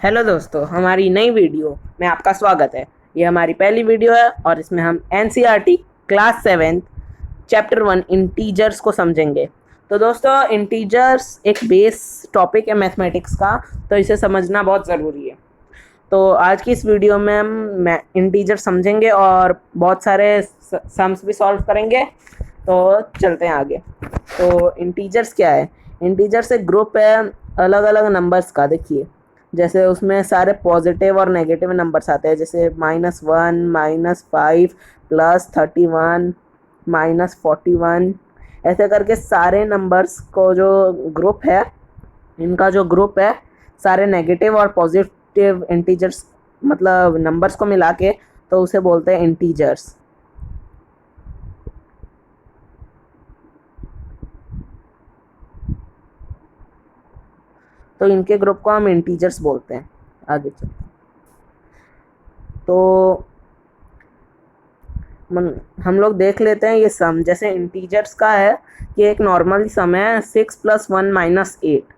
Hello दोस्तों, हमारी नई वीडियो में आपका स्वागत है। ये हमारी पहली वीडियो है और इसमें हम एनसीईआरटी क्लास 7 चैप्टर 1 इंटीजर्स को समझेंगे। तो दोस्तों, इंटीजर्स एक बेस टॉपिक है मैथमेटिक्स का, तो इसे समझना बहुत ज़रूरी है। तो आज की इस वीडियो में हम इंटीजर समझेंगे और बहुत सारे सम्स भी सॉल्व करेंगे। तो चलते हैं आगे। तो इंटीजर्स क्या है? इंटीजर्स एक ग्रुप है अलग अलग नंबर्स का। देखिए, जैसे उसमें सारे पॉजिटिव और नेगेटिव नंबर्स आते हैं, जैसे -1, -5, +31, -41, ऐसे करके सारे नंबर्स को जो ग्रुप है, इनका जो ग्रुप है, सारे नेगेटिव और पॉजिटिव इंटीजर्स मतलब नंबर्स को मिला के, तो उसे बोलते हैं इंटीजर्स। तो इनके ग्रुप को हम इंटीजर्स बोलते हैं। आगे चलो। तो हम लोग देख लेते हैं ये सम। जैसे इंटीजर्स का है कि एक नॉर्मल सम है 6 + 1 - 8।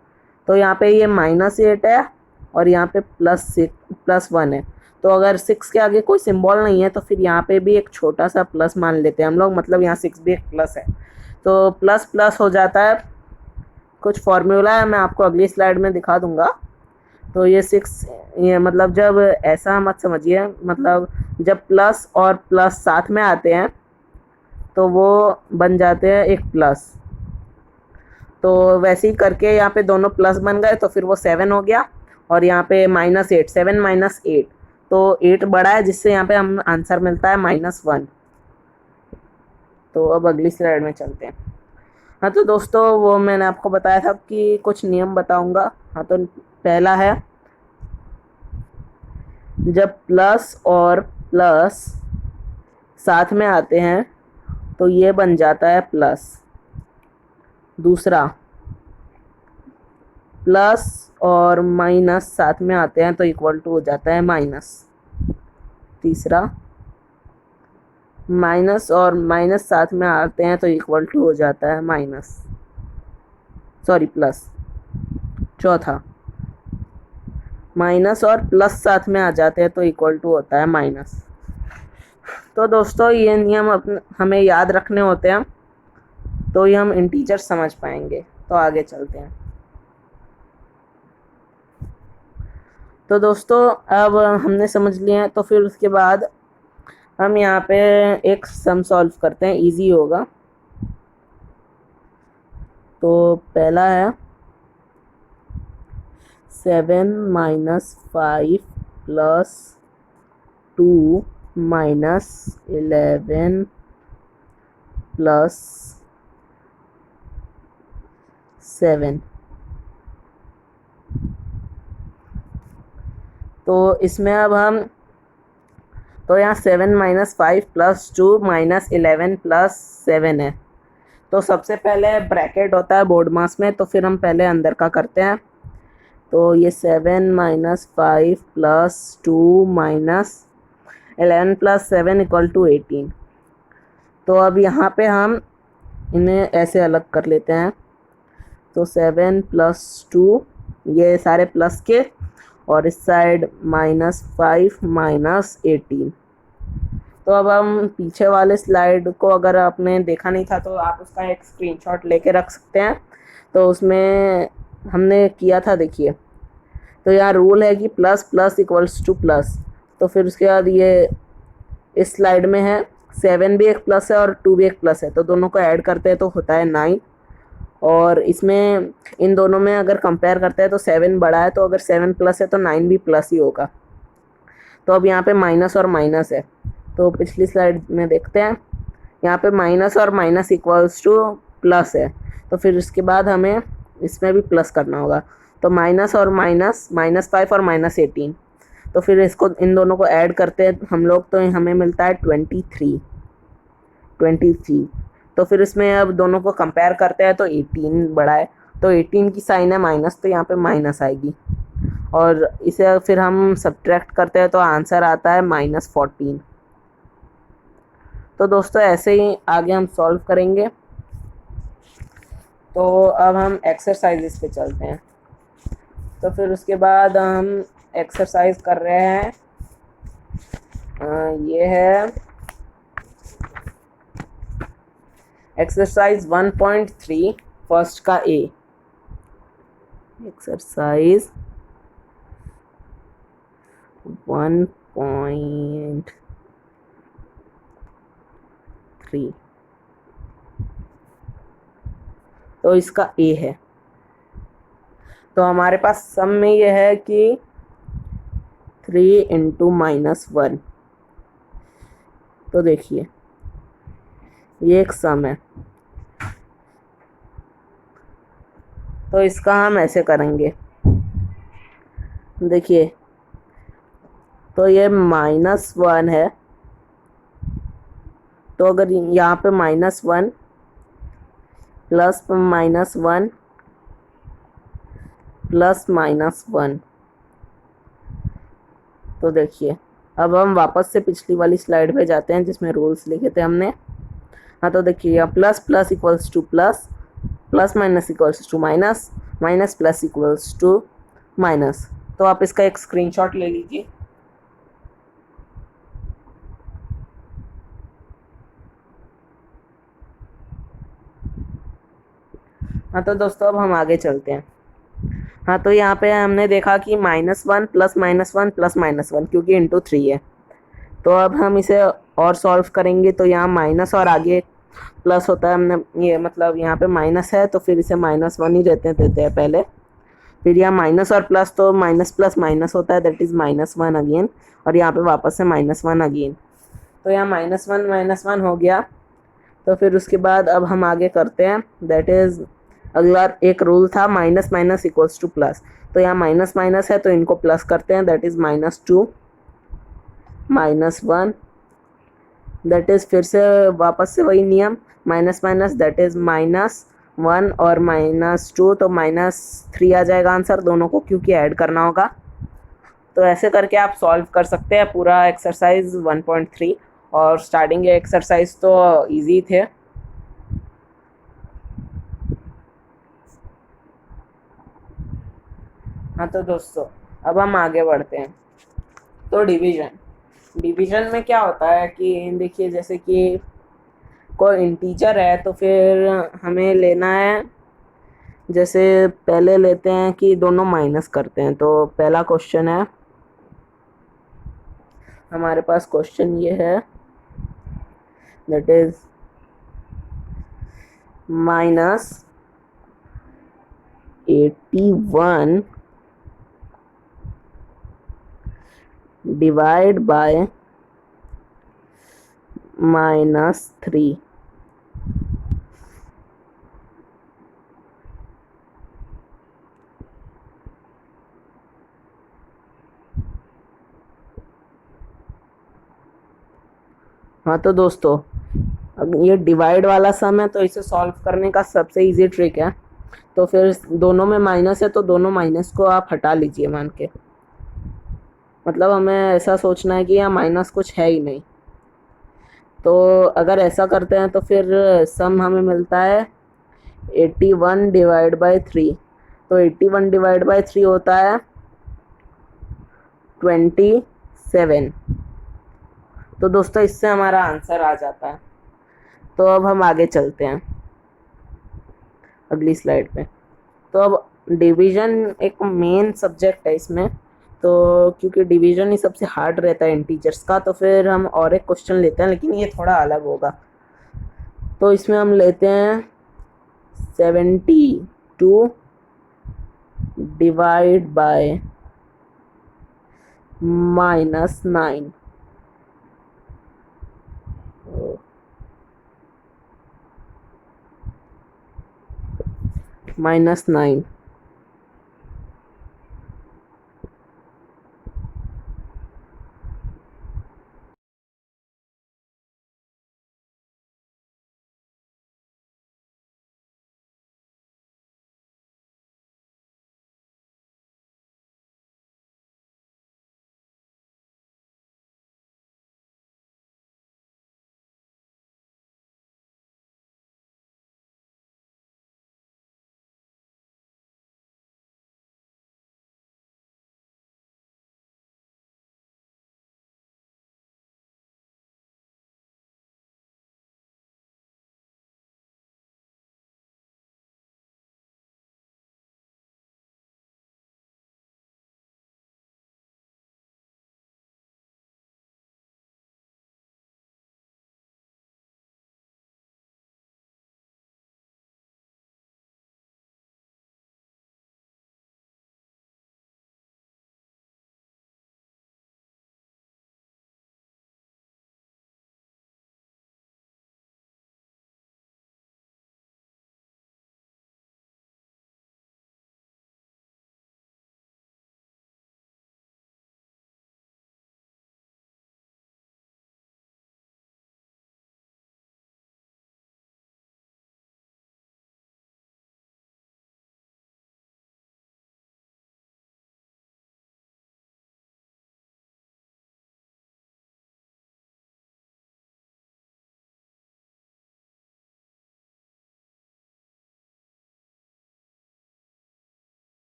तो यहाँ पे ये -8 है और यहाँ पे +1 है। तो अगर 6 के आगे कोई सिंबल नहीं है तो फिर यहाँ पे भी एक छोटा सा प्लस मान लेते हैं हम लोग, मतलब यहाँ 6 भी एक प्लस है, तो प्लस प्लस हो जाता है। कुछ फॉर्मूला है, मैं आपको अगली स्लाइड में दिखा दूंगा। तो ये 6, ये मतलब जब ऐसा मत समझिए, मतलब जब प्लस और प्लस साथ में आते हैं तो वो बन जाते हैं एक प्लस। तो वैसे ही करके यहाँ पे दोनों प्लस बन गए तो फिर वो 7 हो गया। और यहाँ पे -8, 7 - 8, तो 8 बड़ा है, जिससे यहाँ पे हम आंसर मिलता है -1। तो अब अगली स्लाइड में चलते हैं। हाँ, तो दोस्तों, वो मैंने आपको बताया था कि कुछ नियम बताऊंगा। हाँ, तो पहला है, जब प्लस और प्लस साथ में आते हैं तो ये बन जाता है प्लस। दूसरा, प्लस और माइनस साथ में आते हैं तो इक्वल टू हो जाता है माइनस। तीसरा, माइनस और माइनस साथ में आते हैं तो इक्वल टू हो जाता है प्लस। चौथा, माइनस और प्लस साथ में आ जाते हैं तो इक्वल टू होता है माइनस। तो दोस्तों, ये नियम हमें याद रखने होते हैं, तो ये हम इंटीजर समझ पाएंगे। तो आगे चलते हैं। तो दोस्तों, अब हमने समझ लिया है, तो फिर उसके बाद हम यहाँ पे एक सम सॉल्व करते हैं, इजी होगा। तो पहला है 7 - 5 + 2 - 11 + 7। तो इसमें अब हम, तो यहाँ 7 - 5 + 2 - 11 + 7 है। तो सबसे पहले ब्रैकेट होता है बोर्ड मास में, तो फिर हम पहले अंदर का करते हैं। तो ये 7 - 5 + 2 - 11 + 7 = 18। तो अब यहाँ पे हम इन्हें ऐसे अलग कर लेते हैं। तो 7 + 2, ये सारे प्लस के, और इस साइड -5 - 18। तो अब हम पीछे वाले स्लाइड को, अगर आपने देखा नहीं था तो आप उसका एक स्क्रीनशॉट लेके रख सकते हैं। तो उसमें हमने किया था, देखिए। तो यहाँ रूल है कि plus plus equals to plus. तो फिर उसके बाद ये इस स्लाइड में है 7 भी एक प्लस है और 2 भी एक प्लस है, तो दोनों को ऐड करते हैं तो होता है 9। और इसमें इन दोनों में अगर कंपेयर करते हैं तो 7 बड़ा है, तो अगर 7 प्लस है तो 9 भी प्लस ही होगा। तो अब यहाँ पे माइनस और माइनस है, तो पिछली स्लाइड में देखते हैं। यहाँ पे माइनस और माइनस इक्वल्स टू प्लस है, तो फिर उसके बाद हमें इसमें भी प्लस करना होगा। तो माइनस और माइनस, -5 और -18, तो फिर इसको, इन दोनों को ऐड करते हैं हम लोग, तो हमें मिलता है 23। तो फिर इसमें अब दोनों को कंपेयर करते हैं तो 18 बड़ा है, तो 18 की साइन है माइनस, तो यहाँ पे माइनस आएगी। और इसे फिर हम सब्ट्रैक्ट करते हैं तो आंसर आता है -14। तो दोस्तों, ऐसे ही आगे हम सॉल्व करेंगे। तो अब हम एक्सरसाइजेस पे चलते हैं। तो फिर उसके बाद हम एक्सरसाइज कर रहे हैं, ये है एक्सरसाइज 1.3 फर्स्ट का ए। एक्सरसाइज 1.3 तो इसका ए है। तो हमारे पास सम में ये है कि 3 इंटू -1। तो देखिए ये एक सम है, तो इसका हम ऐसे करेंगे। देखिए तो ये -1 है, तो अगर यहाँ पे -1 प्लस -1 प्लस -1, तो देखिए अब हम वापस से पिछली वाली स्लाइड पे जाते हैं जिसमें रूल्स लिखे थे हमने। हाँ तो देखिए यहाँ plus plus equals to plus, plus minus equals to minus, minus plus equals to minus. तो आप इसका एक स्क्रीनशॉट ले लीजिए। हाँ तो दोस्तों अब हम आगे चलते हैं। हाँ तो यहाँ पे हमने देखा कि -1 प्लस -1 प्लस -1 क्योंकि इंटू 3 है। तो अब हम इसे और सॉल्व करेंगे, तो यहाँ माइनस और आगे प्लस होता है, हमने ये मतलब यहाँ पे माइनस है तो फिर इसे -1 ही देते हैं पहले। फिर यहाँ माइनस और प्लस, तो माइनस प्लस माइनस होता है, दैट इज़ -1 अगेन, और यहाँ पे वापस से -1 अगेन। तो यहाँ -1 हो गया। तो फिर उसके बाद अब हम आगे करते हैं, दैट इज़ अगला एक रूल था minus minus equals to plus. तो यहाँ माइनस माइनस है तो इनको प्लस करते हैं, दैट इज़ -2 -1, दैट इज़ फिर से वापस से वही नियम, माइनस माइनस दैट इज़ -1 और -2, तो -3 आ जाएगा आंसर दोनों को क्योंकि ऐड करना होगा। तो ऐसे करके आप सॉल्व कर सकते हैं पूरा एक्सरसाइज 1.3। और स्टार्टिंग के एक्सरसाइज तो इजी थे। हाँ तो दोस्तों अब हम आगे बढ़ते हैं। तो डिवीजन में क्या होता है कि देखिए जैसे कि कोई इंटीजर है तो फिर हमें लेना है, जैसे पहले लेते हैं कि दोनों माइनस करते हैं। तो पहला क्वेश्चन है हमारे पास, क्वेश्चन ये है दैट इज -81 डिवाइड बाय -3। हाँ तो दोस्तों अब ये डिवाइड वाला सम है तो इसे सॉल्व करने का सबसे इजी ट्रिक है। तो फिर दोनों में माइनस है तो दोनों माइनस को आप हटा लीजिए मान के, मतलब हमें ऐसा सोचना है कि यहाँ माइनस कुछ है ही नहीं। तो अगर ऐसा करते हैं तो फिर सम हमें मिलता है 81 डिवाइड बाय 3। तो 81 डिवाइड बाय 3 होता है 27। तो दोस्तों इससे हमारा आंसर आ जाता है। तो अब हम आगे चलते हैं अगली स्लाइड पे। तो अब डिवीजन एक मेन सब्जेक्ट है इसमें, तो क्योंकि डिवीजन ही सबसे हार्ड रहता है इंटीजर्स का, तो फिर हम और एक क्वेश्चन लेते हैं लेकिन ये थोड़ा अलग होगा। तो इसमें हम लेते हैं 72 डिवाइड बाय -9। -9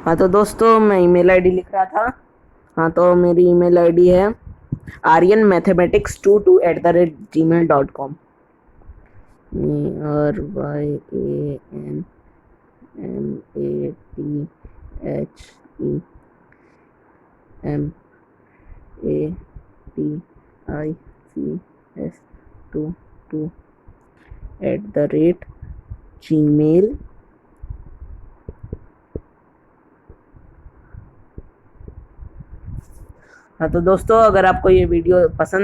हाँ तो दोस्तों मैं ईमेल आईडी लिख रहा था। हाँ तो मेरी ईमेल आईडी है aryanmathematics22@gmail.com। RyanMathematics22@gmail। हाँ तो दोस्तों अगर आपको ये वीडियो पसंद